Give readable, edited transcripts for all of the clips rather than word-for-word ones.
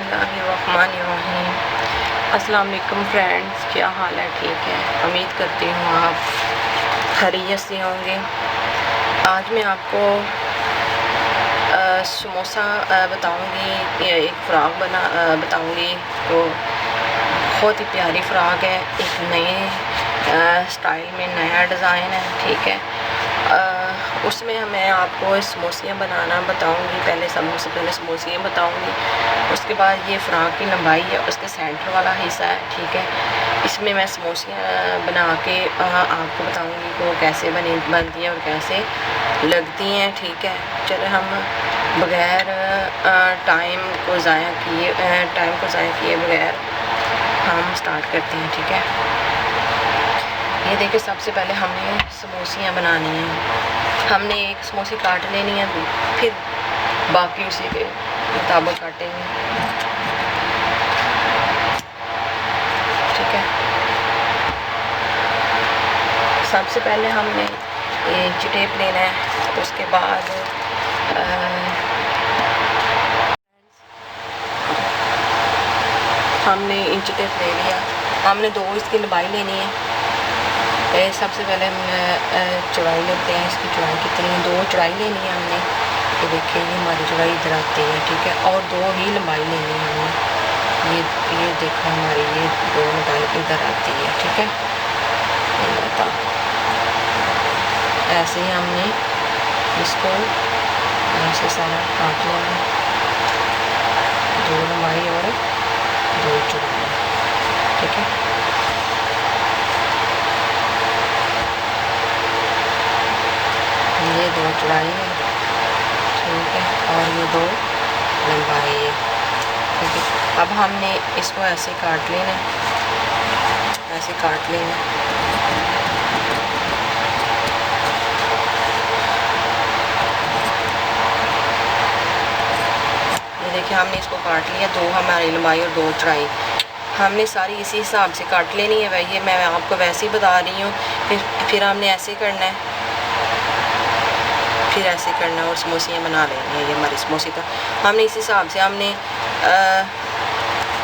बिस्मिल्लाहिर्रहमानिर्रहीम। अस्सलाम वालेकुम फ्रेंड्स, क्या हाल है? ठीक है, उम्मीद करती हूँ आप खैरियत से होंगे। आज मैं आपको समोसा बताऊँगी, एक फ़्रॉक बताऊँगी। तो बहुत ही प्यारी फ़्रॉक है, एक नए स्टाइल में नया डिज़ाइन है। ठीक है, उसमें मैं आपको समोसियाँ बनाना बताऊंगी। सबसे पहले समोसियाँ बताऊंगी, उसके बाद ये फ़्रॉक की लंबाई है, उसके सेंटर वाला हिस्सा है। ठीक है, इसमें मैं समोसियाँ बना के आपको बताऊंगी कि वो कैसे बनती हैं और कैसे लगती हैं। ठीक है, चलो हम बग़ैर टाइम को ज़ाया किए बगैर हम स्टार्ट करते हैं। ठीक है, ये देखिए, सबसे पहले हमने समोसियाँ बनानी हैं। हमने एक समोसी काट लेनी है, फिर बाकी उसी के मुताबिक काटेंगे। ठीक है, सबसे पहले हमने इंच टेप लेना है। उसके बाद हमने इंच टेप ले लिया। हमने 2 इसकी लंबाई लेनी है। सबसे पहले हम चौड़ाई लेते हैं। इसकी चौड़ाई कितनी है? 2 चौड़ाई लेनी है हमने। ये देखिए, ये हमारी चौड़ाई इधर आती है। ठीक है, और 2 ही लंबाई लेनी है हमने। ये देखो, हमारी ये 2 लंबाई इधर आती है। ठीक है, ऐसे ही हमने इसको ऐसे सारा काट लेना। 2 लंबाई और 2 चौड़ाई। ठीक है, ये 2 चौड़ाई है। ठीक है, और ये 2 लंबाई है। ठीक है, अब हमने इसको ऐसे काट लेना, ऐसे काट लेना। ये देखिए, हमने इसको काट लिया। 2 हमारी लंबाई और 2 चौड़ाई। हमने सारी इसी हिसाब से काट लेनी है। ये मैं आपको वैसे ही बता रही हूँ। फिर हमने ऐसे करना है, फिर ऐसे करना और समोसियाँ बना लेनी है। ये हमारी समोसी का हमने इस हिसाब से हमने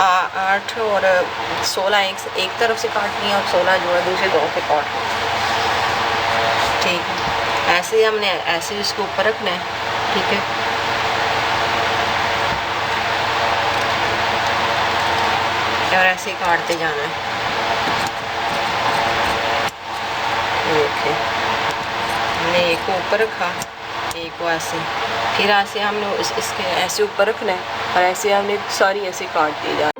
8 और 16 एक तरफ से काटनी है और 16 जो है दूसरी तरफ से काटनी है। ठीक है, ऐसे हमने ऐसे इसको ऊपर रखना है। ठीक है, और ऐसे ही काटते जाना है। देखिए, हमने एक को ऊपर रखा, एक को ऐसे, फिर ऐसे हमने इसके ऐसे ऊपर रखना है और ऐसे हमने सारी ऐसे काट दी जाए।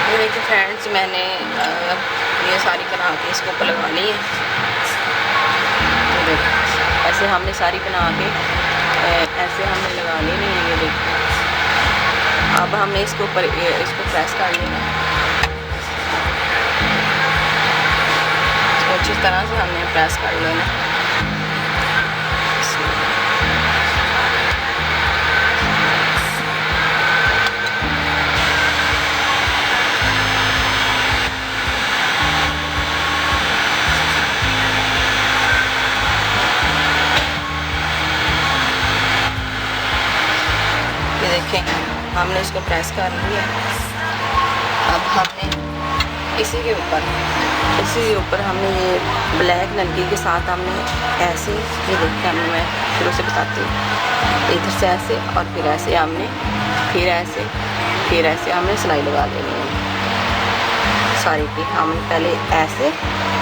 तो देखिए फ्रेंड्स, मैंने ये सारी बना के इसको ऊपर लगा ली है। तो देखिए, ऐसे हमने सारी बना के ऐसे हमने लगा ली नहीं है। ये देखिए, अब हमने इसके ऊपर इसको प्रेस कर लेना। इसको अच्छी तरह से हमने प्रेस कर लेना। ये देखें, हमने इसको प्रेस कर लिया। अब हमने इसी के ऊपर हमने ये ब्लैक नलकी के साथ हमने ऐसे, ये देखिए, हमने मैं शुरू से बताती हूँ, इधर से ऐसे और फिर ऐसे हमने फिर ऐसे हमने सिलाई लगा लेनी है सारी की। हम पहले ऐसे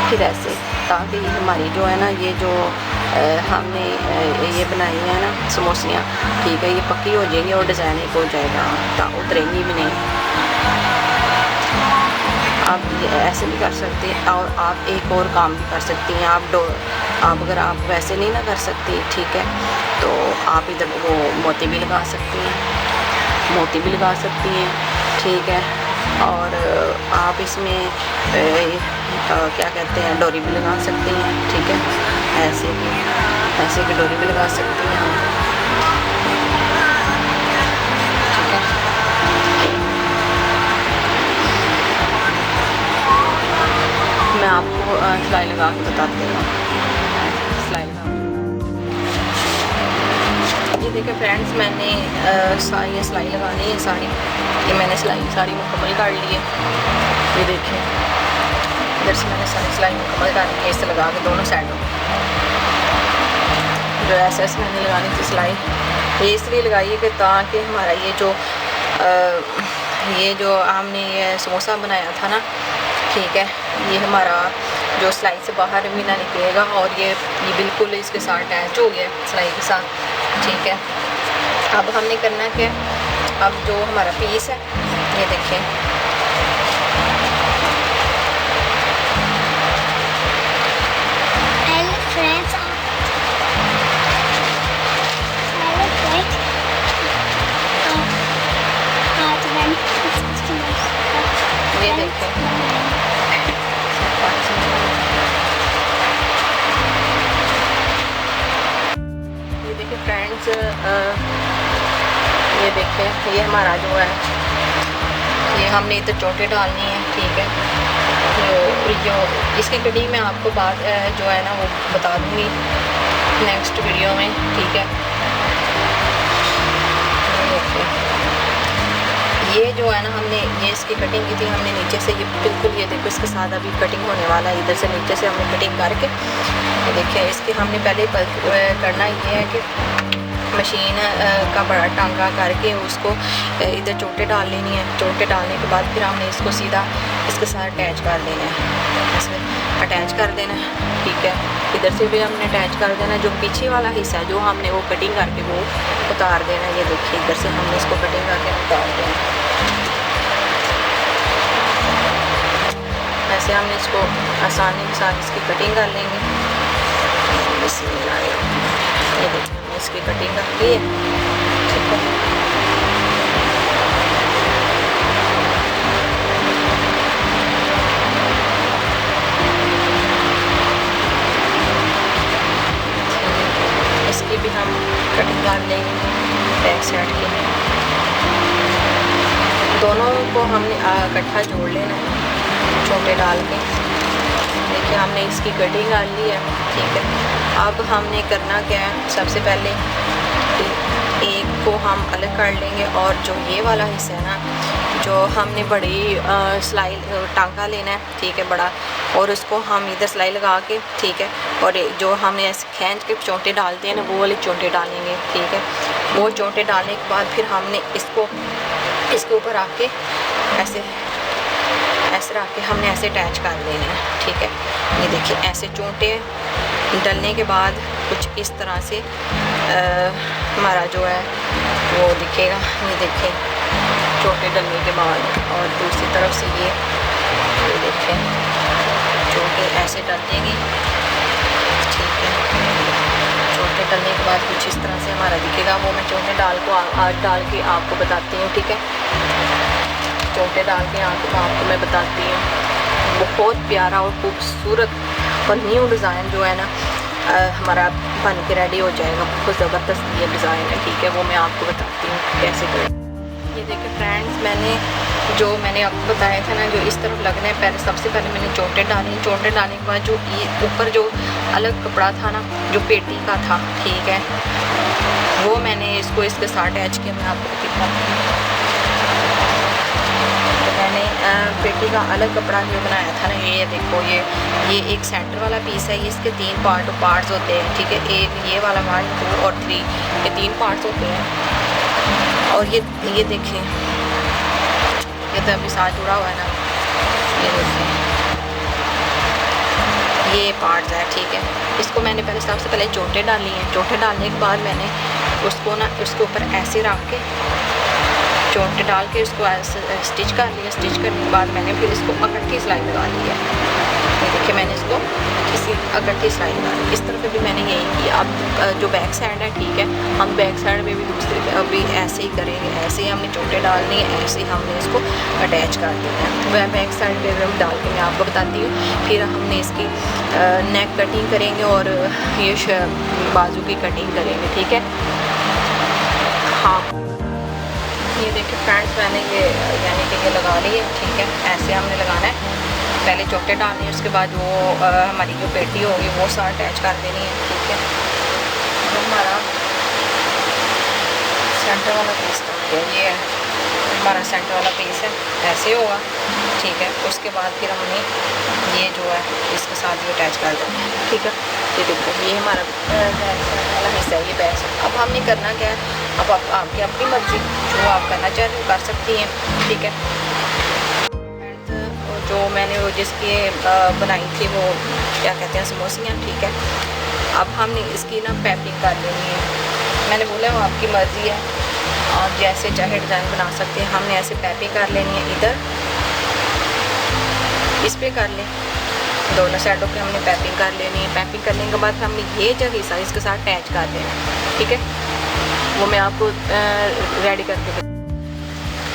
फिर ऐसे, ताकि ये हमारी जो है ना, ये जो हमने ये बनाई है ना समोसियाँ, ठीक है, ये पक्की हो जाएगी और डिज़ाइन एक हो जाएगा, तो उतरेंगी भी नहीं। आप ये ऐसे भी कर सकते हैं और आप एक और काम भी कर सकती हैं। आप अगर आप वैसे नहीं ना कर सकती, ठीक है, तो आप इधर वो मोती भी लगा सकती हैं। ठीक है, और आप इसमें क्या कहते हैं, डोरी भी लगा सकती हैं। ठीक है, ऐसे की डोरी भी लगा सकती हैं हम। ठीक है, मैं आपको सिलाई लगा के बताती हूँ। सिलाई लगा ये देखिए फ्रेंड्स, मैंने सारी सिलाई लगानी है सारी, ये मैंने सिलाई सारी मुकम्मल कर ली है। ये देखिए इधर से मैंने सारी सिलाई मुकम्मल कर ली है, इससे लगा के दोनों साइडों जो ऐसे ऐसे मैंने लगानी थी सिलाई, ये इसलिए लगाई है कि ताकि हमारा ये जो हमने ये समोसा बनाया था ना, ठीक है, ये हमारा जो सिलाई से बाहर भी ना निकलेगा और ये बिल्कुल इसके साथ अटैच हो गया सिलाई के साथ, ठीक है। अब हमने करना क्या, अब जो हमारा पीस है ये देखिए, ये देखिए फ्रेंड्स, ये देखिए ये हमारा जो है, ये हमने इधर चोटी डालनी है, ठीक है। जो इसकी कटिंग मैं आपको बात जो है ना वो बता दूँगी नेक्स्ट वीडियो में, ठीक है। ये जो है ना हमने ये इसकी कटिंग की थी हमने नीचे से, ये बिल्कुल ये देखो इसके साथ अभी कटिंग होने वाला है, इधर से नीचे से हमने कटिंग करके देखिए इसकी हमने पहले करना ये है कि मशीन का बड़ा टांगा करके उसको इधर चोटे डाल लेनी है। चोटे डालने के बाद फिर हमने इसको सीधा इसके साथ अटैच कर देना है, ऐसे अटैच कर देना है, ठीक है। इधर से भी हमने अटैच कर देना है, जो पीछे वाला हिस्सा है जो हमने वो कटिंग करके वो उतार देना है। ये देखिए इधर से हमने इसको कटिंग करके उतार देना है, ऐसे हमने इसको आसानी के साथ इसकी कटिंग कर लेंगे। ये देखिए हमने इसकी कटिंग कर ली है, ठीक है। इसकी भी हम कटिंग कर लेंगे बैक साइड की, दोनों को हमने इकट्ठा जोड़ लेना है छोटे डाल के। देखिए हमने इसकी कटिंग कर ली है, ठीक है। अब हमने करना क्या है, सबसे पहले एक को हम अलग कर लेंगे और जो ये वाला हिस्सा है ना, जो हमने बड़ी सिलाई टांका लेना है, ठीक है, बड़ा, और उसको हम इधर सिलाई लगा के, ठीक है, और जो हमने ऐसे खींच के चोंटे डालते हैं ना वो वाले चोंटे डालेंगे, ठीक है। वो चोंटे डालने के बाद फिर हमने इसके ऊपर आके ऐसे रख के हमने ऐसे अटैच कर देना है, ठीक है। ये देखिए ऐसे चोंटे डलने के बाद कुछ इस तरह से हमारा जो है वो दिखेगा। ये देखिए चोंटे डलने के बाद, और दूसरी तरफ से ये देखिए चोंटे ऐसे डल देंगे, ठीक है। चोंटे डलने के बाद कुछ इस तरह से हमारा दिखेगा, वो मैं चोंटे डाल के आपको बताती हूँ, ठीक है। चोंटे डाल के आपको मैं बताती हूँ, बहुत प्यारा और खूबसूरत और न्यू डिज़ाइन जो है ना हमारा बन के रेडी हो जाएगा। बहुत ज़बरदस्त ये डिज़ाइन है, ठीक है, वो मैं आपको बताती हूँ कैसे करें। ये देखिए फ्रेंड्स, मैंने आपको बताया था ना, जो इस तरफ लगना है, सबसे पहले मैंने चोंटे डाले। चोंटे डालने के बाद जो ये ऊपर जो अलग कपड़ा था ना, जो पेटी का था, ठीक है, वो मैंने इसको इसके साथ अटैच किया। मैं आपको दिखाती हूँ, मैंने पेटी का अलग कपड़ा जो बनाया था ना, ये देखो ये एक सेंटर वाला पीस है, ये इसके 3 पार्ट्स होते हैं, ठीक है। एक ये वाला 1, 2 और 3, ये 3 पार्ट्स होते हैं। और ये देखिए ये तो अभी साथ जुड़ा हुआ है ना, ये देखिए ये पार्ट्स है, ठीक है। इसको मैंने सबसे पहले चोंटे डाली हैं। चोंटे डालने के बाद मैंने उसको ना उसके ऊपर ऐसे रख के चोंटे डाल के इसको ऐसे स्टिच कर लिया। स्टिच करने के बाद मैंने फिर इसको इकट्ठी सिलाई लगा ली है। ये देखिए मैंने इसको इकट्ठी सिलाई लगा ली। इस तरफ भी मैंने यही किया। अब जो बैक साइड है, ठीक है, हम बैक साइड में भी दूसरे अभी ऐसे ही करेंगे। ऐसे ही हमने चोंटे डालनी है, ऐसे ही हमने इसको अटैच कर देना है। बैक साइड पे हम डाल के मैं आपको बताती हूँ। फिर हमने इसकी नेक कटिंग करेंगे और ये बाजू की कटिंग करेंगे, ठीक है। हाँ, ये देखिए फ्रेंड्स, मैंने ये यानी कि ये लगा ली है, ठीक है। ऐसे हमने लगाना है, पहले चोंटे डालने हैं, उसके बाद वो हमारी जो पेटी होगी वो साथ अटैच कर देनी है, ठीक है। जो हमारा सेंटर वाला पीस तो हो गया, ये है हमारा सेंटर वाला पीस है, ऐसे होगा, ठीक है। उसके बाद फिर हमने ये जो है इसके साथ ये अटैच कर देना है, ठीक है। ये देखो ये हमारा वाला हिस्सा है, ये बैक। अब हमने करना क्या है, अब आपकी अपनी मर्जी, जो आप करना चाहते हो कर सकती हैं, ठीक है। जो मैंने वो जिसकी बनाई थी वो क्या कहते हैं समोसियाँ, ठीक है। अब हमने इसकी ना पैकिंग कर लेनी है, मैंने बोला वो आपकी मर्ज़ी है, आप जैसे चाहे डिज़ाइन बना सकते हैं। हमने ऐसे पैकिंग कर लेनी है, इधर इस पर कर लें, दोनों साइडों पे हमने पैकिंग कर लेनी है। पैकिंग करने के बाद हमने ये जो हिस्सा इसके साथ अटैच कर देना है, ठीक है। वो मैं आपको रेडी करके,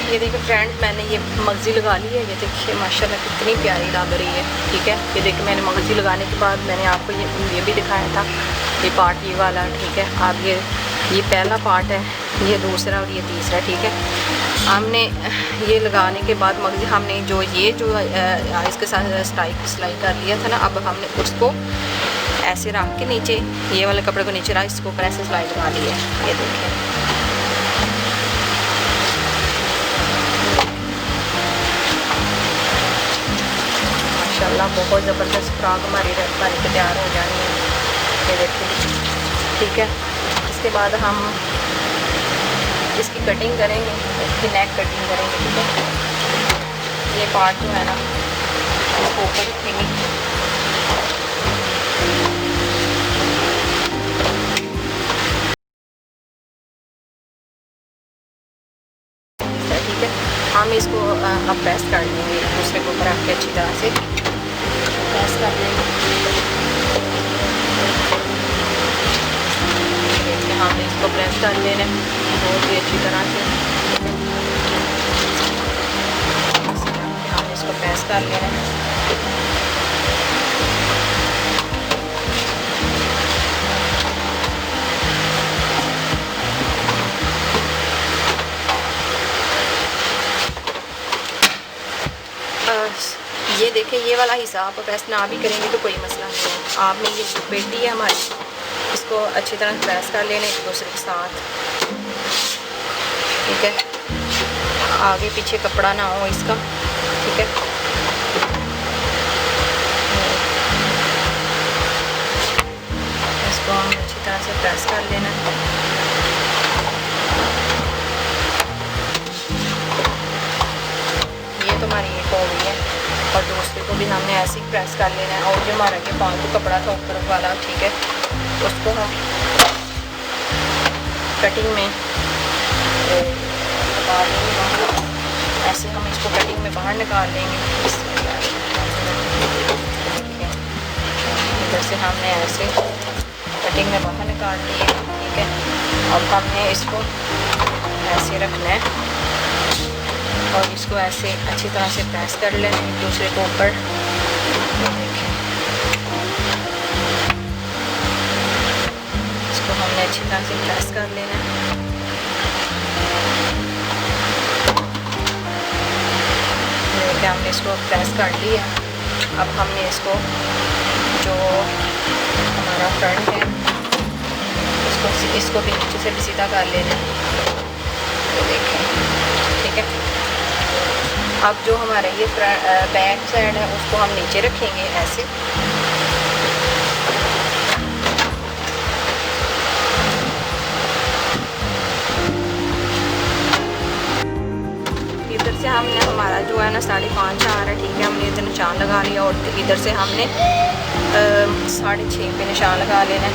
ये देखिए फ्रेंड्स मैंने ये मगज़ी लगा ली है, ये देखिए माशाल्लाह कितनी प्यारी लग रही है, ठीक है। ये देखिए मैंने मगज़ी लगाने के बाद मैंने आपको ये भी दिखाया था, ये पार्ट ये वाला, ठीक है। अब ये पहला पार्ट है, ये दूसरा और ये तीसरा, ठीक है। हमने ये लगाने के बाद मगज़ी हमने जो इसके साथ सिलाई कर लिया था ना, अब हमने उसको ऐसे रख के नीचे ये वाले कपड़े को नीचे रख, इसको ऊपर ऐसे सिलाई लगा ली है, ये देखिए। माशाल्लाह बहुत ज़बरदस्त फ्रॉक हमारी बन के तैयार हो जानी है, ये देखिए, ठीक है। इसके बाद हम इसकी कटिंग करेंगे, इसकी नेक कटिंग करेंगे, ठीक है। ये पार्ट जो है ना इसको ऊपर रखेंगे, ठीक है। हम इसको अब प्रेस कर लेंगे, दूसरे को ऊपर रख के अच्छी तरह से प्रेस कर लेंगे। हमने इसको प्रेस कर लेना है बहुत ही अच्छी तरह से, हमने इसको प्रेस कर लेना है। ये देखें ये वाला हिस्सा आप प्रेस ना भी करेंगे तो कोई मसला नहीं है। आपने ये जो पेटी है हमारी, इसको अच्छी तरह प्रेस कर लेना एक दूसरे के साथ, ठीक है। आगे पीछे कपड़ा ना हो इसका, ठीक है। इसको हम अच्छी तरह से प्रेस कर लेना है। ये तो हमारी एक हो गई है, और दूसरे को भी हमने ऐसे ही प्रेस कर लेना है। और जो हमारा ये फालतू कपड़ा था ऊपर वाला, ठीक है, उसको हम कटिंग में निकाल लेंगे, ऐसे हम इसको कटिंग में बाहर निकाल लेंगे, ठीक है। इधर से हमने ऐसे कटिंग में बाहर निकाल लिए, ठीक है। अब हमने इसको ऐसे रखना है और इसको ऐसे अच्छी तरह से प्रेस कर लेना है एक दूसरे के ऊपर, देखिए। इसको हमने अच्छी तरह से प्रेस कर लेना है। देखिए हमने इसको प्रेस कर लिया। अब हमने इसको जो हमारा फ्रंट है इसको भी नीचे से भी सीधा कर लेना है, देखें, ठीक है। अब जो हमारा ये बैक साइड है उसको हम नीचे रखेंगे ऐसे, इधर से हमने हमारा जो है ना 5.5 आ रहा है, ठीक है। हमने इधर निशान लगा लिया और इधर से हमने 6.5 पे निशान लगा लेना है,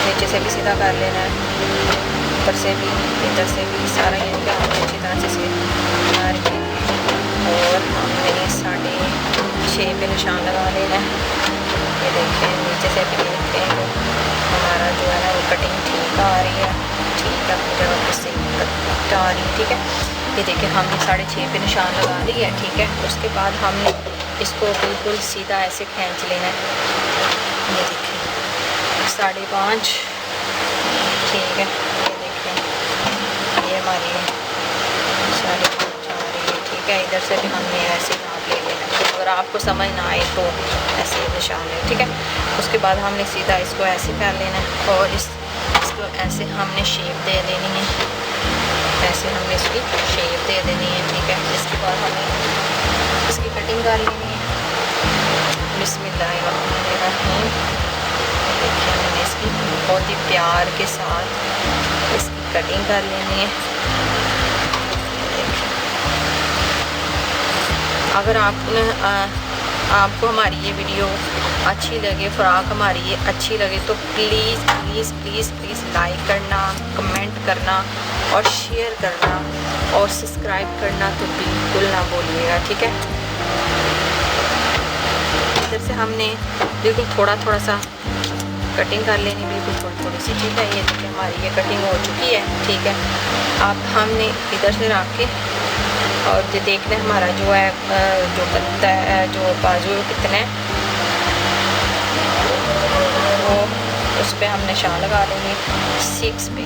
नीचे से भी सीधा कर लेना है, ऊपर से भी इधर से भी सारा ये हमने अच्छी तरह से मार के, और हमने 6.5 पे निशान लगा लेना है। ये देखें नीचे से भी देखते हैं तो हमारा जो है ना वो कटिंग ठीक आ रही है, ठीक है, अपनी जगह पर सही कट आ रही है, ठीक है। ये देखिए हमने 6.5 पे निशान लगा ली है, ठीक है। उसके बाद हमने इसको बिल्कुल सीधा ऐसे खींच लेना है, ये देखिए 5.5, ठीक है। ये देखिए ये हमारी 5.5 आ रही है, ठीक है। इधर से भी हमने ऐसे नाप ले लेना है, अगर आपको समझ ना आए तो ऐसे निशान है, ठीक है। उसके बाद हमने सीधा इसको ऐसे कर लेना है और इसके इसको ऐसे हमने शेप दे देनी है, ऐसे हमने इसकी शेप दे देनी है, ठीक है। इसके बाद हमें इसकी कटिंग कर लेनी है। बिस्मिल्लाहिर्रहमानिर्रहीम। देखिए हमने इसकी बहुत ही प्यार के साथ इसकी कटिंग कर लेनी है। अगर आपको हमारी ये वीडियो अच्छी लगे, फ़्रॉक हमारी ये अच्छी लगे, तो please please please please like करना, कमेंट करना और शेयर करना और सब्सक्राइब करना तो बिल्कुल ना भूलिएगा, ठीक है। इधर से हमने बिल्कुल थोड़ा थोड़ा सा कटिंग कर लेनी, बिल्कुल थोड़ी थोड़ी सी, ठीक है। ये देखिए हमारी ये कटिंग हो चुकी है, ठीक है। अब हमने इधर से रख के और ये देख लें हमारा जो है जो बनता है, जो बाजू कितने वो उस पर हम निशान लगा लेंगे 6 पे,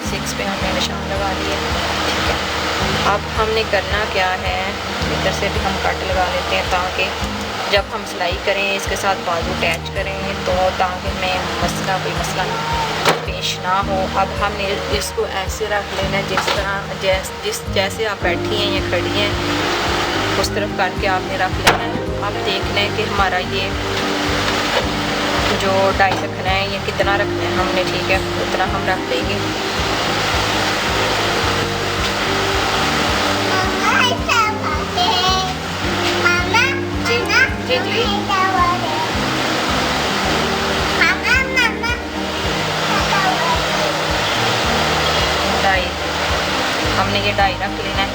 6 पे हमने निशान लगा लिया, ठीक है। अब हमने करना क्या है, इधर से भी हम कट लगा लेते हैं ताकि जब हम सिलाई करें इसके साथ बाजू अटैच करेंगे तो ताकि हमें कोई मसला पेश ना हो। अब हमने इसको ऐसे रख लेना है जिस तरह जैसे आप बैठी हैं या खड़ी हैं उस तरफ करके आपने रख लेना है। अब देख लें कि हमारा ये जो डाई रखना है ये कितना रखना है हमने, ठीक है, उतना हम रख लेंगे। जी जी डाई हमने ये डाई रख लेना है।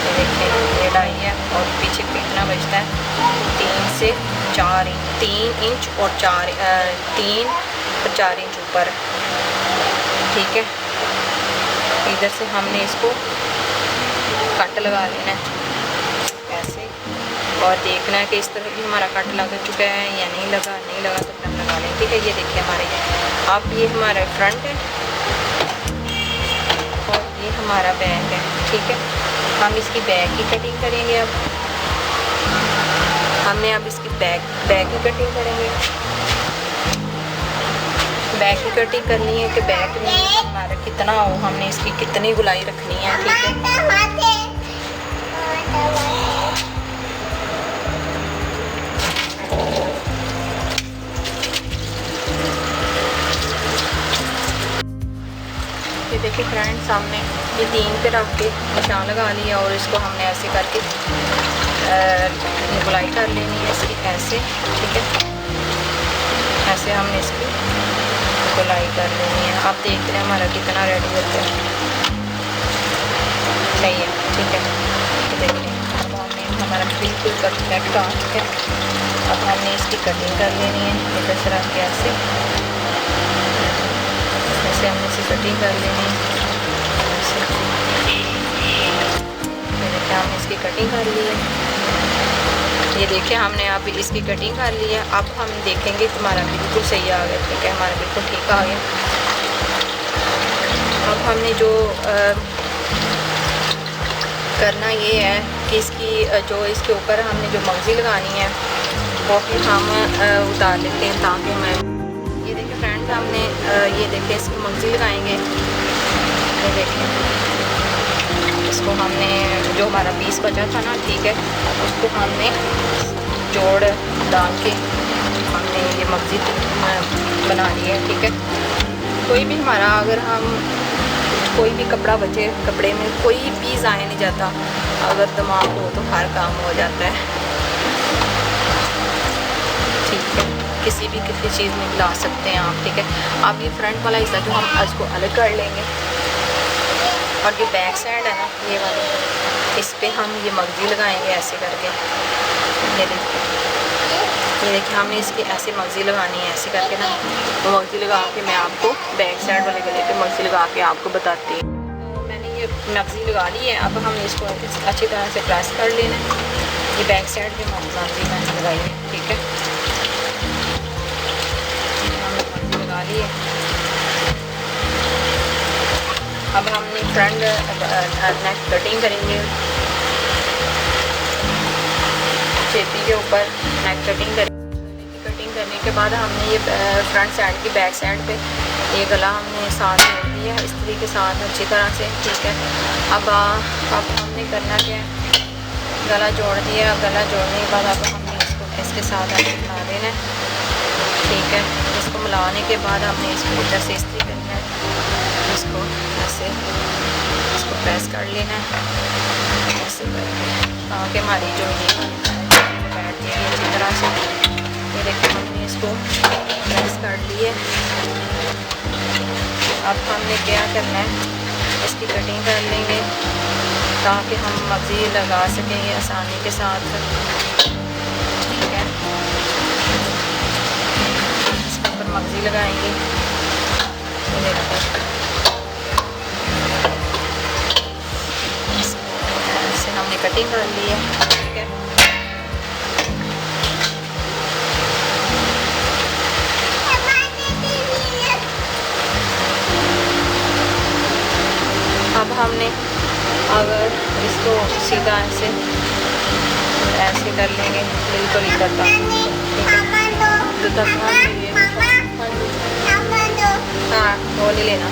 ये देखिए ये डाई है और पीछे कितना बचता है 3 से 4 इंच, 3 इंच और 3 और 4 इंच ऊपर, ठीक है। इधर से हमने इसको कट लगा लेना है ऐसे और देखना है कि इस तरह भी हमारा कट लग चुका है या नहीं लगा तो फिर हम लगा लें, ठीक है। ये देखिए हमारे अब ये हमारा फ्रंट है और ये हमारा बैक है, ठीक है। हम इसकी बैक की कटिंग करेंगे। अब हमने इसकी बैक की कटिंग करेंगे। बैक की कटिंग करनी है कि बैक में हमारा कितना हो, हमने इसकी कितनी गुलाई रखनी है, ठीक है। ये देखिए फ्रेंड्स हमने ये 3 पे रख के निशान लगा लिया और इसको हमने ऐसे करके गुलाई कर लेनी है इसकी ऐसे, ठीक है। ऐसे हमने इसकी गुलाई कर लेनी है। आप देख रहे हैं हमारा कितना रेडी होता है, सही है, ठीक है। तो देखिए अब हमने हमारा बिल्कुल परफेक्ट आ चुका है। अब हमने इसकी कटिंग कर लेनी है इधर से रख के ऐसे हमने इसकी कटिंग कर लेनी है। देखिए हमने इसकी कटिंग कर ली है। ये देखिए हमने अब इसकी कटिंग कर ली है। अब हम देखेंगे हमारा बिल्कुल सही आ गया, ठीक है, हमारा बिल्कुल ठीक आ गया। अब हमने जो करना ये है कि इसकी जो इसके ऊपर हमने जो मगज़ी लगानी है वो भी हम उतार लेते हैं ताकि मैं ये देखिए फ्रेंड्स हमने ये देखिए इसकी मगज़ी लगाएंगे। ये देखिए इसको हमने जो हमारा पीस बचा था ना, ठीक है, उसको हमने जोड़ डाल के हमने ये मगज़ी बना ली है, ठीक है। कोई भी हमारा अगर हम कोई भी कपड़ा बचे, कपड़े में कोई पीस आया नहीं जाता, अगर दिमाग हो तो हर काम हो जाता है, ठीक है। किसी चीज़ में ला सकते हैं आप, ठीक है। अब ये फ्रंट वाला हिस्सा जो हम इसको अलग कर लेंगे और ये बैक साइड है ना ये वाली, इस पे हम ये मगज़ी लगाएंगे ऐसे करके। ये देखिए हमने इसकी ऐसे मगज़ी लगानी है ऐसे करके ना, वो मगज़ी लगा के मैं आपको बैक साइड वाले गले पे मगज़ी लगा के आपको बताती हूँ। तो मैंने ये मगज़ी लगा ली है। अब हमने इसको अच्छी तरह से प्रेस कर लेना है। ये बैक साइड पे मगज़ी मैंने लगाई है, ठीक है, हमने मगज़ी लगा ली है। अब हमने फ्रंट नेक कटिंग करेंगे, चेपी के ऊपर नेक कटिंग करेंगे। कटिंग कटिंग करने के बाद हमने ये फ्रंट साइड की बैक साइड पे ये गला हमने साथ जोड़ दिया इस तरीके के साथ अच्छी तरह से, ठीक है। अब हमने करना क्या है, गला जोड़ दिया। गला जोड़ने के बाद अब हमने इसके साथ ऐसे मिला देना है, ठीक है। इसको मिलाने के बाद हमने इसको इधर से इस्त्री करना है, इसको ऐसे इसको प्रेस कर लेना है ऐसे करके, ताकि हमारी जो ये बैठ जाए अच्छी तरह से। ये देखिए हमने इसको प्रेस कर लिए। अब हमने क्या करना है, इसकी कटिंग कर लेंगे ताकि हम मगज़ी लगा सकेंगे आसानी के साथ, ठीक है। इसके ऊपर मगज़ी लगाएंगे, देखो ऐसे हमने कटिंग कर ली है, ठीक है। अब हमने अगर इसको सीधा ऐसे कर लेंगे बिल्कुल इधर तक, ठीक है। इधर तक हाँ वो ले लेना,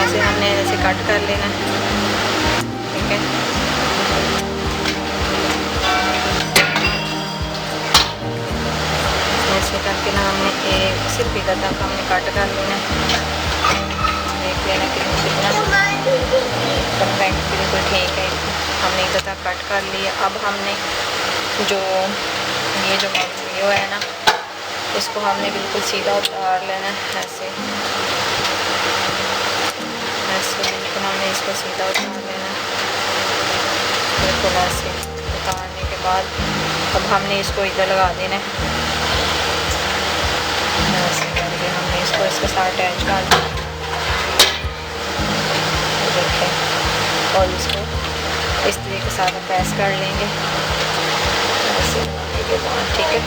ऐसे हमने ऐसे कट कर लेना, ठीक है। ऐसे करके ना हमने एक सिर्फ इधर तक हमने कट कर लेना, देख लेना कितना परफेक्ट बिल्कुल ठीक है। हमने इधर तक कट कर लिया। अब हमने जो ये जो मगज़ी है ना, इसको हमने बिल्कुल सीधा उतार लेना है, ऐसे ऐसे बिल्कुल हमने इसको सीधा उतार लेना, बिल्कुल ऐसे उतारने के बाद अब हमने इसको इधर लगा देना है, ऐसे करके हमने इसको इसके साथ अटैच कर दिया, देखें। और इसको इस तरीके के साथ प्रेस कर लेंगे ऐसे, ठीक है।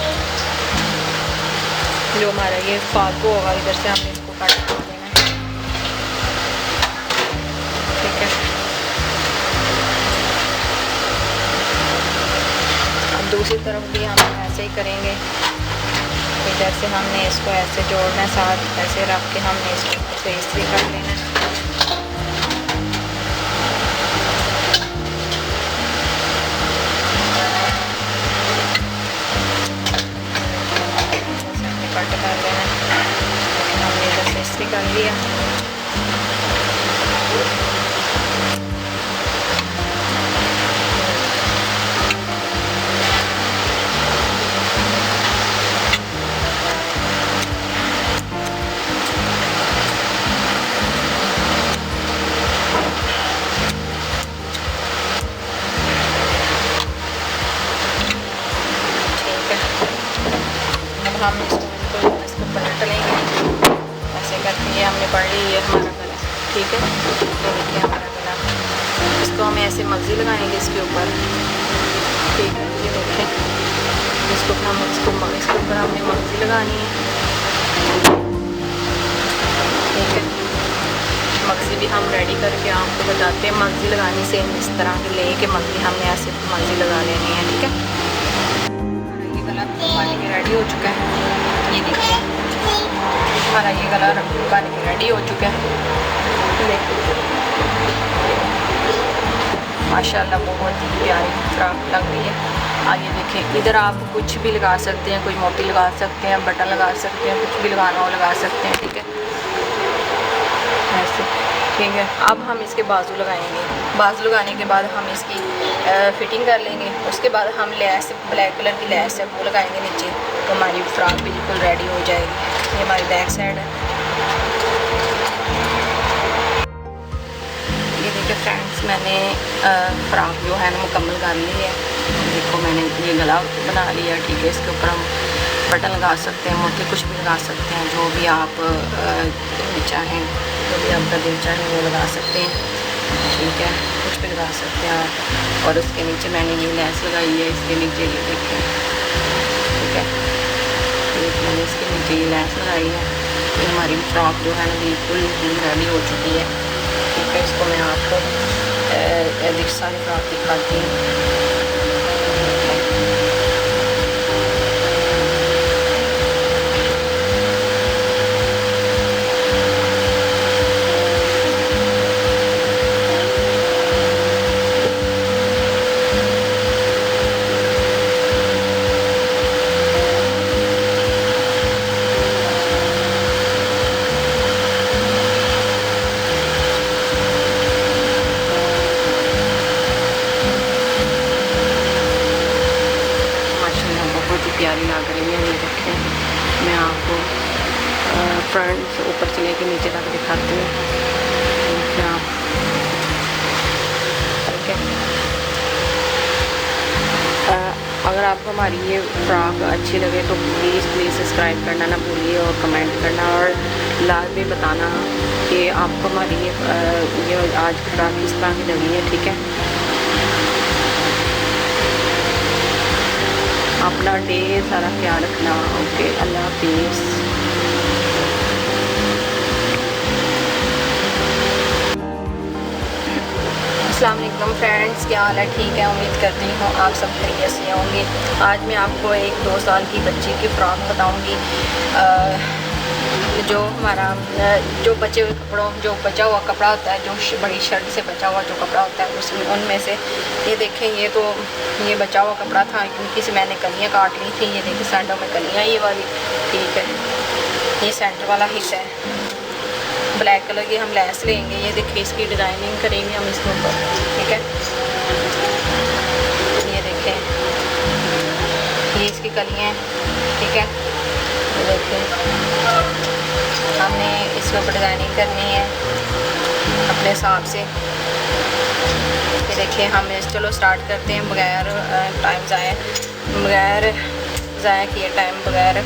जो हमारा ये फालतू होगा इधर से हमने इसको कट कर देना है, ठीक है। अब दूसरी तरफ भी हम ऐसे ही करेंगे, इधर से हमने इसको ऐसे जोड़ना है, साथ ऐसे रख के हमने इसको ऐसे इस्त्री कर लेना है, कट कर लेना। हमने इधर से इस्त्री कर लिया, ठीक है। अब हम इसको पलट लेंगे ऐसे करके। ये हमने पढ़ ली है हमारा गला, ठीक है। ये देखिए हमारा गला, इसको हमें ऐसे मगज़ी लगाएंगे इसके ऊपर, ठीक है। ये देखें इसको इसके ऊपर हमने मगज़ी लगानी है, ठीक है। मगज़ी भी हम रेडी करके आपको बताते हैं। मगज़ी लगानी सेम इस तरह की लेके मगज़ी हमने ऐसे मगज़ी लगा लेनी है, ठीक है। ये गला पानी के रेडी हो चुका है, ये देखिए हमारा ये गला पानी के रेडी हो चुका है। माशाल्लाह बहुत ही प्यारी फ्रॉक लग रही है। आइए देखें, इधर आप कुछ भी लगा सकते हैं, कोई मोटी लगा सकते हैं, बटन लगा सकते हैं, कुछ भी लगाना हो लगा सकते हैं, ठीक है ऐसे, ठीक है। अब हम इसके बाजू लगाएंगे। बाजू लगाने के बाद हम इसकी फिटिंग कर लेंगे। उसके बाद हम लैस, ब्लैक कलर की लैस है वो लगाएंगे नीचे, तो हमारी फ्रॉक बिल्कुल रेडी हो जाएगी। ये हमारी बैक साइड है। ये देखिए फ्रेंड्स, मैंने फ्रॉक जो है ना मुकम्मल कर ली है। देखो मैंने ये गला बना लिया, ठीक है। इसके ऊपर हम बटन लगा सकते हैं, मोती कुछ भी लगा सकते हैं, जो भी आप चाहें, जो भी आपका दिल चाहे वो लगा सकते हैं, ठीक है। कुछ भी लगा सकते हैं आप। और उसके नीचे मैंने ये लैस लगाई है, इसके नीचे ये देखें, ठीक है। मैंने इसके नीचे ये लैस लगाई है। ये हमारी फ्रॉक जो है ना बिल्कुल रेडी हो चुकी है, ठीक है। इसको मैं आपको सारी फ्रॉक दिखाती हूँ। फ्रंट से ऊपर से लेके नीचे तक दिखाती हूँ। क्या ठीक है। अगर आपको हमारी ये फ्रॉक अच्छी लगे तो प्लीज़ सब्सक्राइब करना ना भूलिए और कमेंट करना और लाजमी बताना कि आपको हमारी ये आज की फ्रॉक किस तरह की लगी है। ठीक है, अपना ढेर सारा ख्याल रखना। ओके, अल्लाह हाफिज़। अस्सलाम वालेकुम फ्रेंड्स, क्या हाल है? ठीक है, उम्मीद करती हूँ आप सब खैरियत से होंगे। आज मैं आपको एक 2 साल की बच्ची की फ़्रॉक बताऊँगी। जो हमारा जो बचे हुए कपड़ों, जो बचा हुआ कपड़ा होता है, जो बड़ी शर्ट से बचा हुआ जो कपड़ा होता है, उसमें उनमें से ये देखें, ये बचा हुआ कपड़ा था क्योंकि से मैंने कलियाँ काट ली थी। ये देखें सेंटर में कलियाँ ये वाली, ठीक है, ये सेंटर वाला हिस्सा है। ब्लैक कलर की हम लेस लेंगे। ये देखिए इसकी डिज़ाइनिंग करेंगे हम इसके ऊपर। ठीक है, ये देखें, ये इसकी कलियाँ हैं। ठीक है, ये देखें, हमने इसके ऊपर डिज़ाइनिंग करनी है अपने हिसाब से। ये देखिए, हम चलो स्टार्ट करते हैं बगैर टाइम ज़ाया किए टाइम बगैर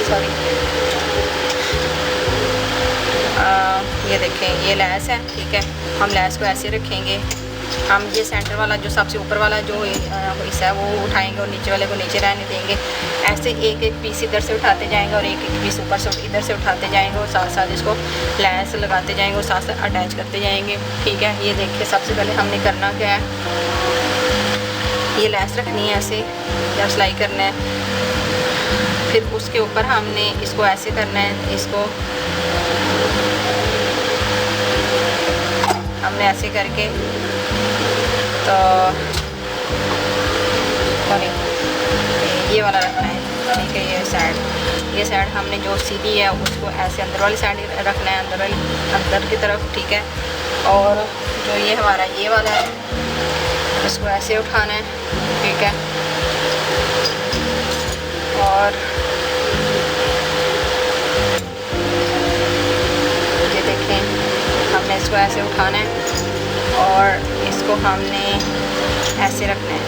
सॉरी। ये देखें, ये लैस है। ठीक है, हम लैस को ऐसे रखेंगे। हम ये सेंटर वाला जो सबसे ऊपर वाला जो हिस्सा है वो उठाएंगे और नीचे वाले को नीचे रहने देंगे। ऐसे एक एक पीस इधर से उठाते जाएंगे और एक एक पीस ऊपर से इधर से उठाते जाएंगे और साथ साथ इसको लैस लगाते जाएंगे और साथ साथ अटैच करते जाएंगे। ठीक है, ये देखिए, सबसे पहले हमने करना क्या है, ये लैस रखनी है ऐसे जब सिलाई करना है। फिर उसके ऊपर हमने इसको ऐसे करना है, इसको हमने ऐसे करके तो सॉरी ये वाला रखना है। ठीक है, ये साइड हमने जो सीधी है उसको ऐसे अंदर वाली साइड रखना है, अंदर की तरफ। ठीक है, और जो ये हमारा ये वाला है इसको ऐसे उठाना है। ठीक है, और ये देखें, हमने इसको ऐसे उठाना है और इसको हमने ऐसे रखना है।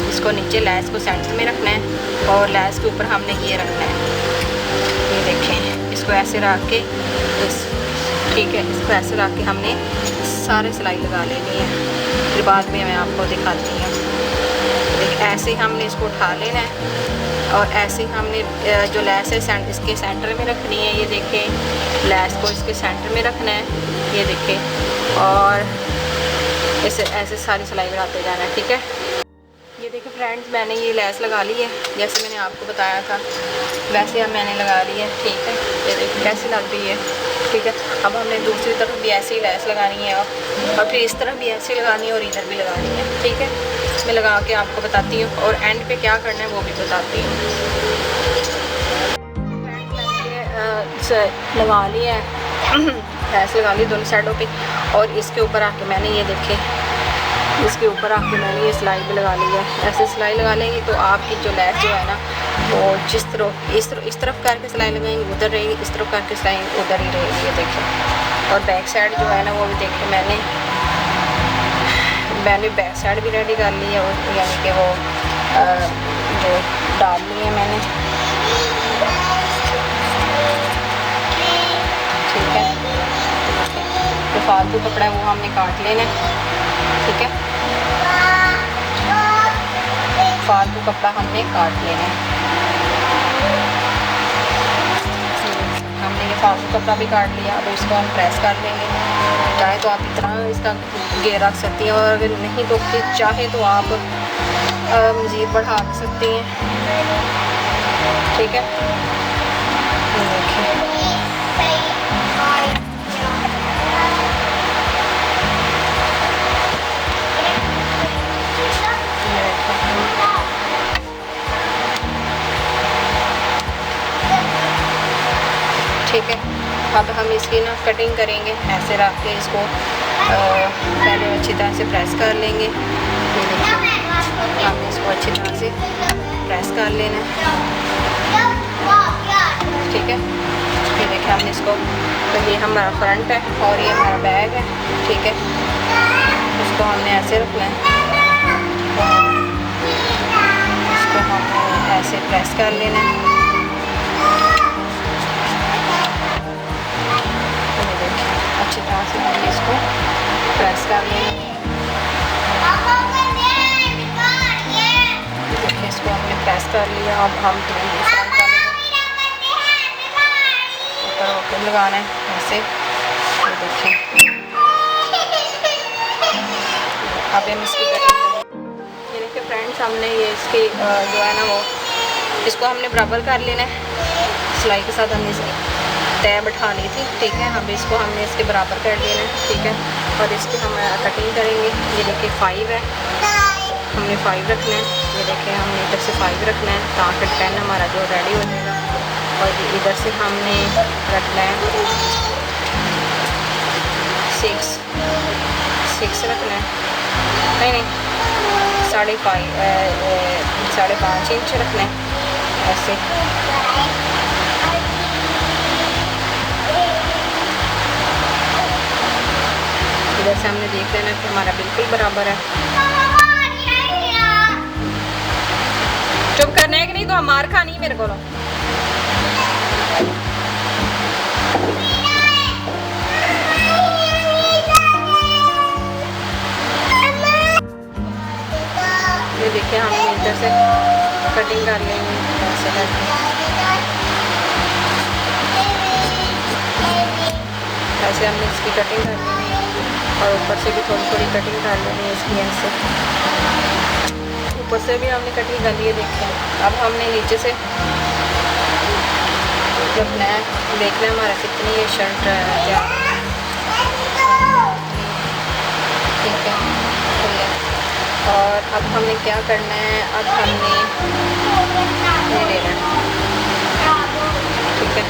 इसको नीचे लैस को सेंटर में रखना है और लैस के ऊपर हमने ये रखना है। ये देखें, इसको ऐसे रख के ठीक है, इसको ऐसे रख के हमने सारे सिलाई लगा लेनी है। फिर बाद में मैं आपको दिखाती हूँ। ऐसे ही हमने इसको उठा लेना है और ऐसे ही हमने जो लैस है इसके सेंटर में रखनी है। ये देखें, लैस को इसके सेंटर में रखना है। ये देखें, और इसे ऐसे सारी सिलाई बनाते जाना है। ठीक है, ये देखिए फ्रेंड्स, मैंने ये लैस लगा ली है जैसे मैंने आपको बताया था वैसे अब मैंने लगा ली है। ठीक है, ये देखिए कैसी लग रही है। ठीक है, अब हमने दूसरी तरफ भी ऐसे ही लैस लगानी है और फिर इस तरफ भी ऐसे लगानी है और इधर भी लगानी है। ठीक है, मैं लगा के आपको बताती हूँ और एंड पे क्या करना है वो भी बताती हूँ। लगा ली है लैस लगा ली दोनों साइडों पे और इसके ऊपर आके मैंने ये देखे, इसके ऊपर आके मैंने ये सिलाई भी लगा ली है। ऐसे सिलाई लगा लेंगे तो आपकी जो लैस जो है ना वो जिस तरह इस तरफ करके सिलाई लगाएंगे उधर रहेगी, इस तरफ करके सिलाई उधर ही रहेगी। ये देखिए, और बैक साइड जो है ना वो भी देखिए, मैंने बैक साइड भी रेडी कर ली है और यानी कि वो जो डाल ली है मैंने। ठीक है, जो फालतू कपड़ा है वो हमने काट लेना है। ठीक है, फालतू कपड़ा हमने काट लेना है। हमने ये फालतू कपड़ा भी काट लिया। अब इसको हम प्रेस कर लेंगे। चाहे तो आप इतना इसका घेर रख सकती हैं और अगर नहीं तो फिर चाहे तो आप मज़ीद बढ़ा सकती हैं। ठीक है, ठीक है, अब हम इसकी ना कटिंग करेंगे। ऐसे रख के इसको पहले अच्छी तरह से प्रेस कर लेंगे। ये देखिए, हमने इसको अच्छी तरह से प्रेस कर लेना है। देखें हमने इसको, तो ये हमारा फ्रंट है और ये हमारा बैग है, ठीक है। इसको हमने ऐसे रखना है, इसको हमने ऐसे प्रेस कर लेना है। अच्छी तरह से हमने इसको प्रेस कर लेना है। इसको हमने प्रेस कर लिया। अब हम फ्रंट वाले ऊपर ओपन लगाना है ऐसे, ये देखें। अब हम इसकी कटिंग, ये देखिए फ्रेंड्स, हमने ये इसकी जो है ना वो, इसको हमने बराबर कर लेना है। सिलाई के साथ हमने इसकी तय बैठा ली थी, ठीक है। अब इसको हमने इसके बराबर कर लेना है, ठीक है। और इसकी हम कटिंग करेंगे। ये देखिए 5 है, हमने 5 रखना है। ये देखें हमने इधर से 5 रखना है ताकि 10 हमारा जो रेडी हो जाएगा। और इधर से हमने रखना है 6 रखना है, नहीं 5.5 इंच रखना है ऐसे। इधर से हमने देख लेना कि हमारा बिल्कुल बराबर है। चुप करना है कि नहीं, तो हम मार खानी है मेरे को। ये देखिए हमने इधर से कटिंग कर लेंगे ऐसे करके, ऐसे हमने इसकी कटिंग कर लेनी है। और ऊपर से भी थोड़ी थोड़ी कटिंग कर लेनी है इसकी ऐसे, ऊपर से भी हमने कटिंग कर ली है। देखते हैं अब हमने नीचे से रखना है, देखना है हमारा कितनी ये शर्ट क्या, ठीक है। और अब हमने क्या करना है, अब हमने ये लेना है, ठीक है।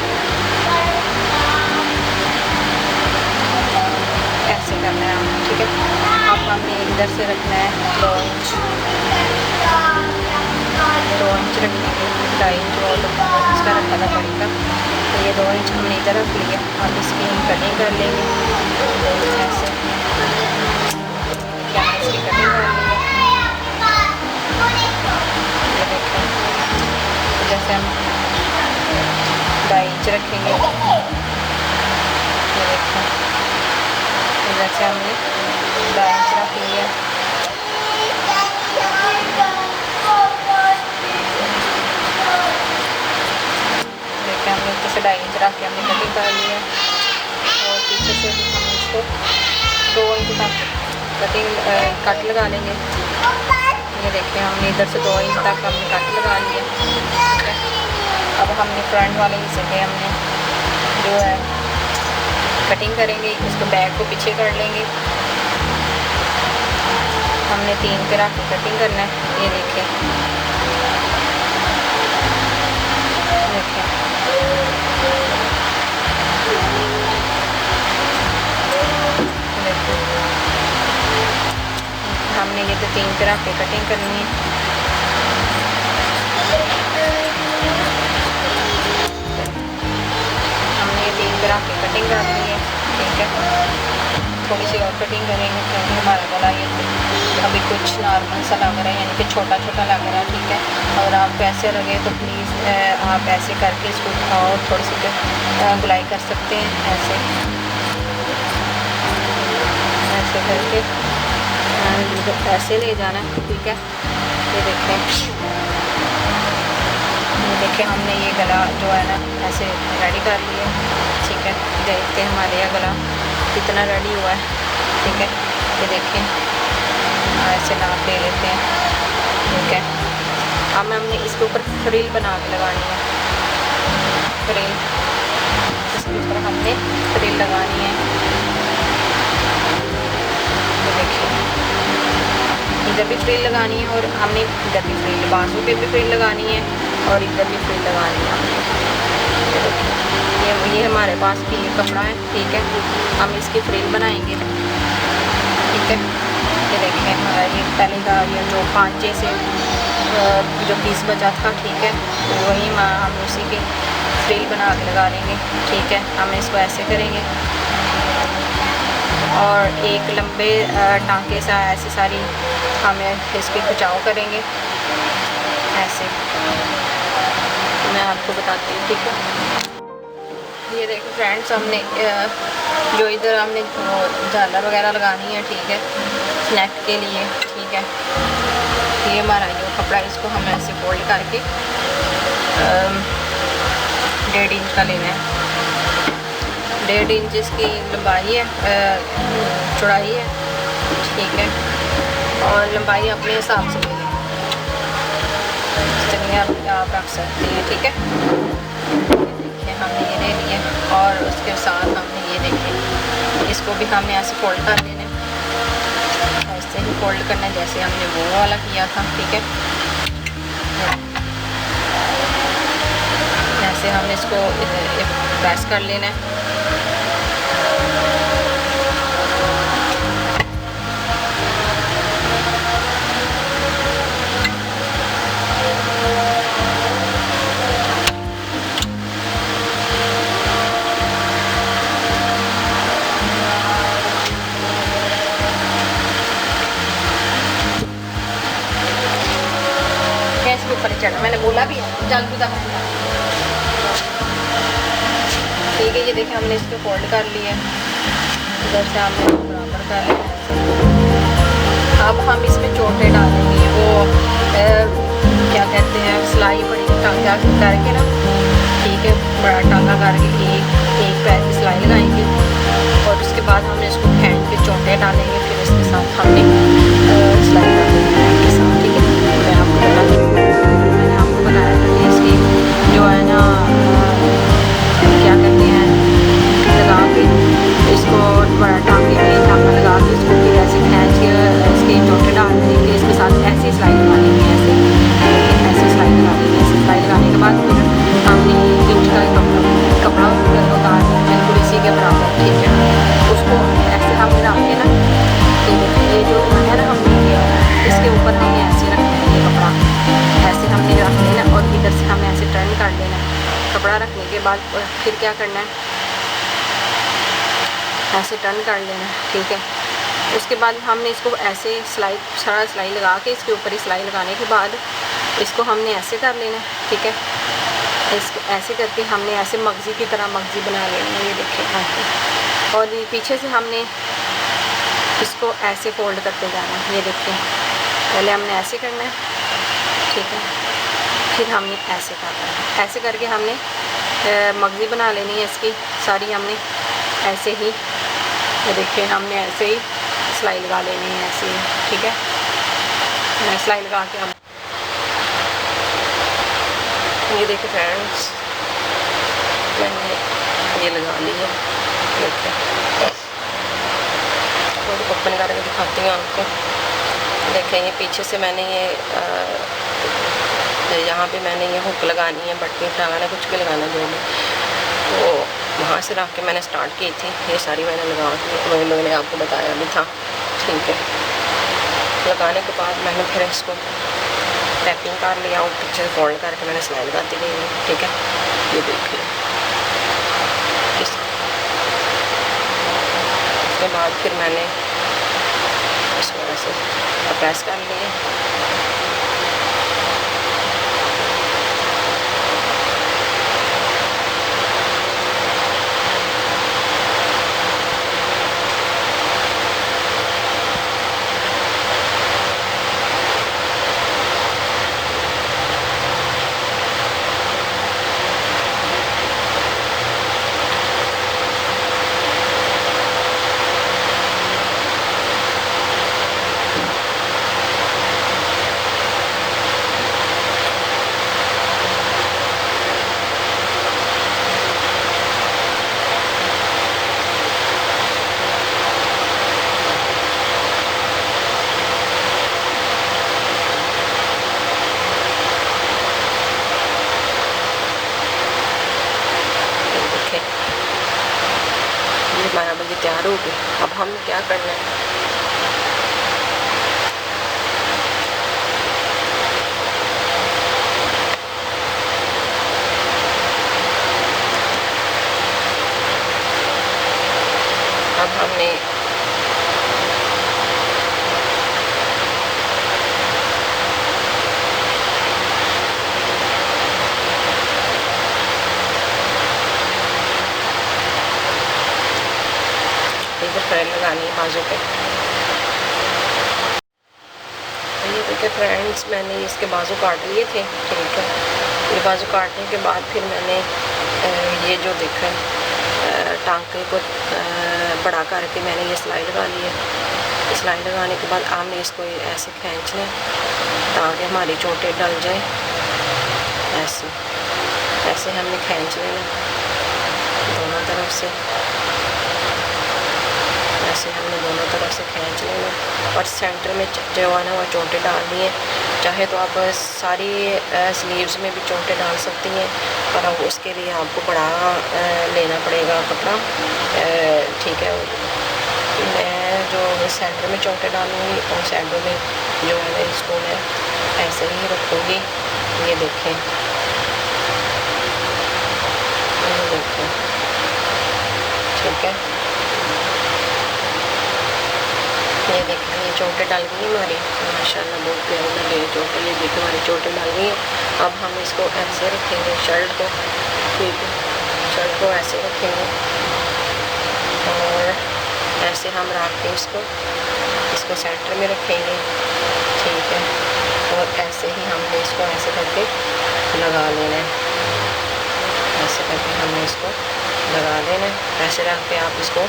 ऐसे करना है हम, ठीक है। अब हमने इधर से रखना है 2 इंच रखेंगे, 2.5 इंच और इसका रखा था बड़ी का, तो ये 2 इंच हमने इधर रख लिया। अब इसकी हम कटिंग कर लेंगे ऐसे, क्या इसकी कटिंग कर लेंगे। ये देखें जैसे हम 2.5 इंच रखेंगे, ये देखें इधर से हमने 2.5 इंच रख लिया। देखिए हमने ऊपर से 2.5 इंच रख के हमने कटिंग कर लिया। और पीछे से भी हम इसको 2 इंच तक कटिंग कट लगा लेंगे। ये देखिए हमने इधर से 2 इंच तक हमने कट लगा लिया, ठीक है। अब हमने फ्रंट वाले हिस्से पे हमने जो है कटिंग करेंगे, इसको बैक को पीछे कर लेंगे। हमने 3 पे रख के कटिंग करना है। ये देखिए हमने ये तो 3 पे रख के कटिंग करनी है। हमने ये 3 पे रख के कटिंग कर ली है, ठीक है। थोड़ी सी और कटिंग करेंगे क्योंकि हमारा गला ये अभी कुछ नॉर्मल सा लग रहा है, यानी कि छोटा छोटा लग रहा है, ठीक है। अगर आपको ऐसे लगे तो प्लीज़ आप ऐसे करके इसको और थोड़ी सी गुलाई कर सकते हैं ऐसे करके ऐसे ले जाना है, ठीक है। ये देखें हमने ये गला जो है ना ऐसे रेडी कर लिया, ठीक है। देखते हैं हमारे यहाँ गला कितना रेडी हुआ है, ठीक है। ये देखें ऐसे नाप ले लेते हैं, ठीक है। अब हमने इसके ऊपर फ्रिल बना के लगानी है, फ्रिल इसके ऊपर हमने फ्रिल लगानी है। ये देखिए इधर भी फ्रिल लगानी है और हमने इधर भी फ्रिल, बाजू पे भी फ्रिल लगानी है और इधर भी फ्रिल लगानी है हमने। ये हमारे पास भी ये कपड़ा है, ठीक है। हम इसकी फ्रिल बनाएंगे, ठीक है। ये देखें हमारा ये पहले का ये जो 5 से जो 20 बचा था, ठीक है, वही हम उसी के फ्रिल बना के लगा लेंगे। ठीक है, हम इसको ऐसे करेंगे और एक लंबे टांके से ऐसे सारी हमें इसकी खिंचाव करेंगे ऐसे। मैं आपको बताती हूँ। ठीक है, ये देखो फ्रेंड्स, हमने जो इधर हमने झालर वगैरह लगानी है, ठीक है, नेक के लिए। ठीक है, ये हमारा जो कपड़ा, इसको हम ऐसे फोल्ड करके 1.5 इंच का लेना है। 1.5 इंच इसकी लंबाई है, चौड़ाई है। ठीक है, और लंबाई अपने हिसाब से ले लें, चलिए आप रख सकते हैं। ठीक है, देखिए हमने ये ले लिया और उसके साथ हमने ये देखिए, इसको भी हमने ऐसे फोल्ड कर लेना है, ऐसे ही फोल्ड करना है जैसे हमने वो वाला किया था। ठीक है, ऐसे हमने इसको प्रेस कर लेना है। इसके ऊपर चढ़ा, मैंने बोला भी है जल कूदा। ठीक है, ये देखिए हमने इसको फोल्ड कर लिया, इधर से हमने बराबर कर लिया। अब हम इसमें चोटे डालेंगे, वो क्या कहते हैं, सिलाई बड़ी टांगा करके ना। ठीक है, बड़ा टांगा करके एक पैर की सिलाई लगाएंगे और उसके बाद हमने इसको खींच के चोटे डालेंगे, फिर इसके साथ हमने सिलाई डालेंगे के साथ। ठीक है, मैं आपको बता दूँ, मैंने आपको बताया था कि इसकी जो है ना, क्या कहते हैं, लगा के इसको बड़ा टांगे में टांगा लगा के इसको फिर ऐसे खींच के इसके चोटे डाल देंगे, इसके साथ ऐसी सिलाई लगा लेंगे, ऐसे सिलाई लगा लेंगे। ऐसे सिलाई लगाने के बाद फिर हमने 1 इंच का कपड़ा उतार बिल्कुल इसी के बराबर। ठीक है, उसको ऐसे हम डाल के ना, ये जो है ना हमने किया, इसके ऊपर हमने ऐसे रखना है, ये कपड़ा ऐसे हमने रख लेना और इधर से हमने ऐसे टर्न कर लेना। कपड़ा रखने के बाद फिर क्या करना है, ऐसे टर्न कर लेना। ठीक है, उसके बाद हमने इसको ऐसे सारा सिलाई लगा के इसके ऊपर ही सिलाई लगाने के बाद इसको हमने ऐसे कर लेना। ठीक है, इसको ऐसे करके हमने ऐसे मगज़ी की तरह मगज़ी बना लेना है, ये देखिए ऐसे। और ये पीछे से हमने इसको ऐसे फोल्ड करते जाना है, ये देखिए। पहले हमने ऐसे करना है, ठीक है, फिर हमने ऐसे करना है। ऐसे करके हमने मगज़ी बना लेनी है इसकी सारी, हमने ऐसे ही, ये देखिए, हमने ऐसे ही सिलाई लगा लेनी है ऐसे ही। ठीक है, मैं सिलाई लगा के हम ये देखिए फ्रेंड्स, मैंने ये लगा ली है। देखिए, ओपन करके दिखाती हूँ आपको। देखें, ये पीछे से मैंने ये यहाँ पे मैंने ये हुक लगानी है, बटन लगाना, कुछ भी लगाना जो भी, तो वहाँ से रख के मैंने स्टार्ट की थी। ये सारी मैंने लगा के मैंने आपको बताया भी था। ठीक है, लगाने के बाद मैंने फिर इसको टैपिंग कर लिया और पीछे से फोल्ड करके मैंने सिलाई लगाती गई। ठीक है, ये देखिए, उसके बाद फिर मैंने इसको ऐसे प्रेस कर लिया। हमारा बजे तैयार हो गया। अब हम क्या करना है, हमने फ्रेंड लगानी है बाजू पे। ये देखिए फ्रेंड्स, मैंने इसके बाजू काट लिए थे, ठीक है। ये बाजू काटने के बाद फिर मैंने ये जो देखा टांके को बड़ा करके मैंने ये सिलाई लगा ली है। सिलाई लगाने के बाद हमने इसको ऐसे खींच लें ताकि हमारी चोटें डल जाए। ऐसे ऐसे हमने खींच लेना दोनों तरफ से, ऐसे हमने दोनों तरफ से खींच लेना और सेंटर में जो है ना वो चोटें डालनी है। चाहे तो आप सारी स्लीव्स में भी चोटें डाल सकती हैं, पर अब उसके लिए आपको बड़ा लेना पड़ेगा कपड़ा, ठीक है। मैं जो सेंटर में चोटें डालूँगी और सेंटर में जो है इसको मैं ऐसे ही रखूँगी। ये देखें, ये देखें, ठीक है। ये देखें, ये चोटें डाल गई हमारी, माशाल्लाह बहुत प्यारी लग रही है चोटें। ये देखिए हमारी चोटें डाल गई हैं। अब हम इसको ऐसे रखेंगे शर्ट को, ठीक है। शर्ट को ऐसे रखेंगे और ऐसे हम रख के इसको सेंटर में रखेंगे, ठीक है। और ऐसे ही हमने इसको ऐसे करके लगा लेना है, ऐसे करके हमने इसको लगा लेना है। ऐसे रख के आप इसको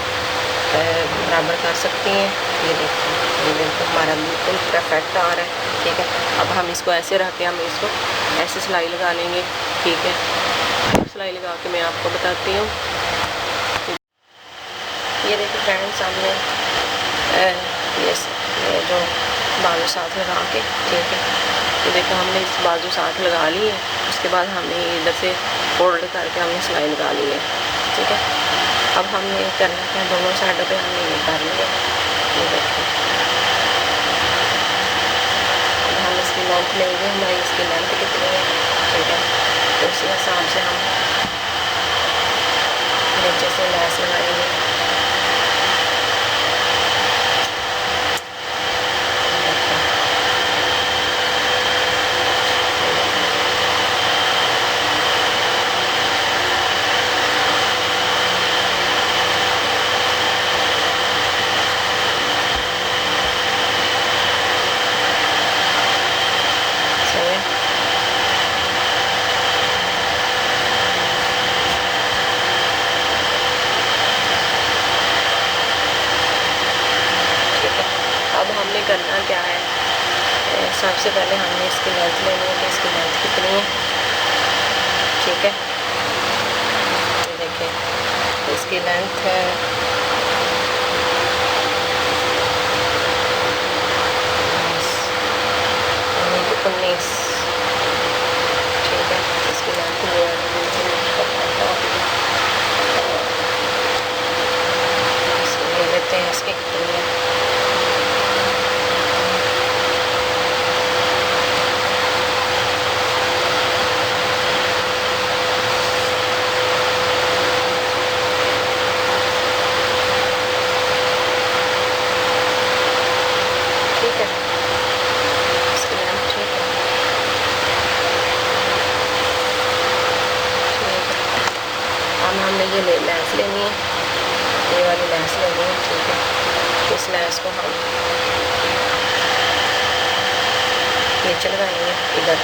बराबर कर सकती हैं। ये देखो, ये बिल्कुल हमारा बिल्कुल परफेक्ट आ रहा है, ठीक है। अब हम इसको ऐसे रख के हम इसको ऐसे सिलाई लगा लेंगे, ठीक है। सिलाई लगा के मैं आपको बताती हूँ। ये देखिए फ्रेंड्स, हमने ये जो बाजू साथ लगा के, ठीक है। तो देखो हमने इस बाजू साथ लगा ली है। उसके बाद हमने इधर से फोल्ड करके हमने सिलाई लगा ली है, ठीक है। अब हमने करना है दोनों साइडों पे हमने ये कर लिया, ये देखो। अब हम इसकी लेंथ लेंगे, हमारी इसकी लेंथ कितनी है, ठीक है। तो उसी हिसाब से हम नीचे से लेस लगाएंगे। करना क्या है, सबसे पहले हमने इसकी लेंथ लेनी है कि इसकी लेंथ कितनी है, ठीक है। ये देखिए इसकी लेंथ है 19, ठीक है। इसकी लेंथ जो है ले लेते हैं इसकी कितनी है। ये लेस लेनी है, ये वाली लेस लेनी है, ठीक है। इस लेस को हम नीचे लगाएंगे, इधर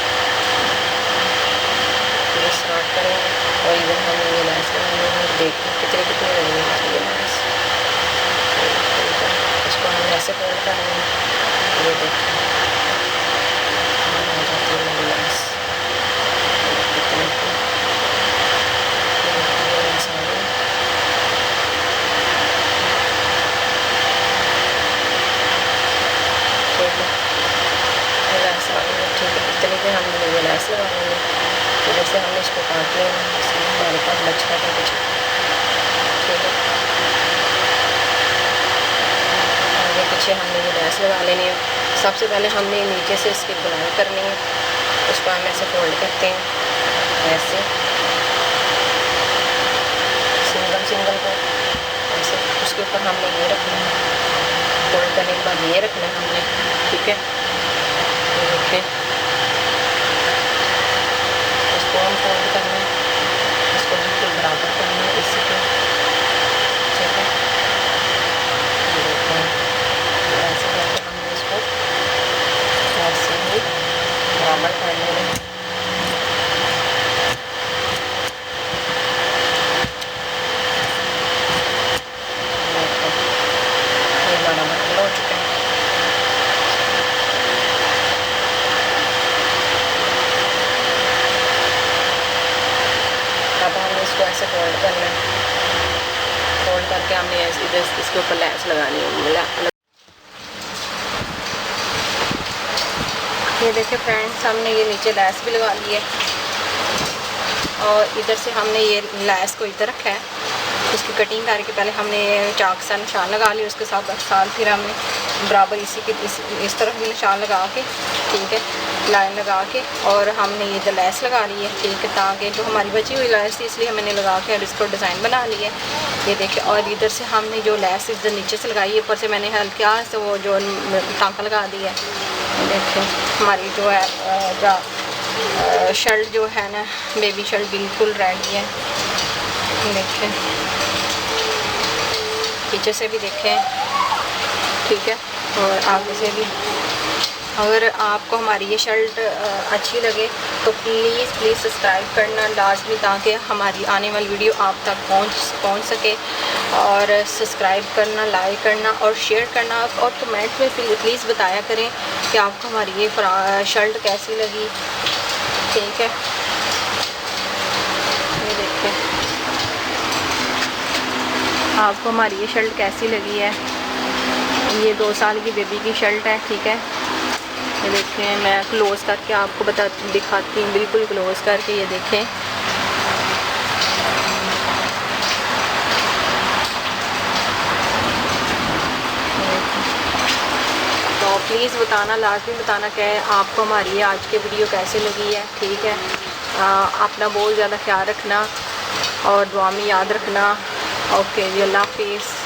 ये स्टार्ट करेंगे और इधर हम ये लेस लगाएंगे। देखिए कितनी कितनी लगनी है ये लेस, इसको हम ऐसे फोल्ड करेंगे। ये देखिए आ जाती है मेरी लेस, इतने पे हमने ये लेस लगाएंगे। तो जैसे हमने इसको काट लिया, इसमें हमारे पास बचता था कुछ, ठीक है। आगे पीछे हमने ये लेस लगा लेनी है। सबसे पहले हमने नीचे से इसकी बुनाई करनी है, उसको हम ऐसे फोल्ड करते हैं, ऐसे सिंगल सिंगल को ऐसे, उसके ऊपर हमने ये रखना है, फोल्ड करने के बाद ये रखना है हमने, ठीक है। ये देखिए इसको हम फोल्ड करना है, इसको बिल्कुल बराबर करना है इसी को, ठीक है। ये देखिए ऐसे करके हमने इसको ऐसे ही बराबर कर लेना है। इसको ऐसे फोल्ड करना है, फोल्ड करके हमने इधर इसके ऊपर लैस लगानी है। ये देखिए फ्रेंड्स, हमने ये नीचे लैस भी लगा ली है और इधर से हमने ये लैस को इधर रखा है। इसकी कटिंग करके पहले हमने चाक से निशान लगा लिया, उसके साथ फिर हमने बराबर इसी के इस तरफ भी निशान लगा के, ठीक है, लाइन लगा के, और हमने ये लैस लगा ली है, ठीक है, ताकि जो हमारी बची हुई लैस थी इसलिए मैंने लगा के और इसको डिज़ाइन बना लिया है। ये देखिए, और इधर से हमने जो लैस इधर नीचे से लगाई है, ऊपर से मैंने हल्का से वो जो टाँका लगा दिया है। देखिए हमारी जो है शर्ट जो है ना, बेबी शर्ट बिल्कुल रेडी है। देखिए पीछे से भी देखें, ठीक है, और आगे से भी। अगर आपको हमारी ये शर्ट अच्छी लगे तो प्लीज़ सब्सक्राइब करना लाजमी, ताकि हमारी आने वाली वीडियो आप तक पहुंच सके। और सब्सक्राइब करना, लाइक करना और शेयर करना, और कमेंट में प्लीज़ बताया करें कि आपको हमारी ये शर्ट कैसी लगी, ठीक है। ये देखिए आपको हमारी ये शर्ट कैसी लगी है। ये 2 साल की बेबी की शर्ट है, ठीक है। ये देखें, मैं क्लोज करके आपको दिखाती हूँ, बिल्कुल क्लोज करके। ये देखें, तो प्लीज़ बताना, लाजमी बताना कि आपको हमारी आज की वीडियो कैसे लगी है, ठीक है। अपना बहुत ज़्यादा ख्याल रखना और दुआ में याद रखना। ओके जी, अल्लाह हाफिज़।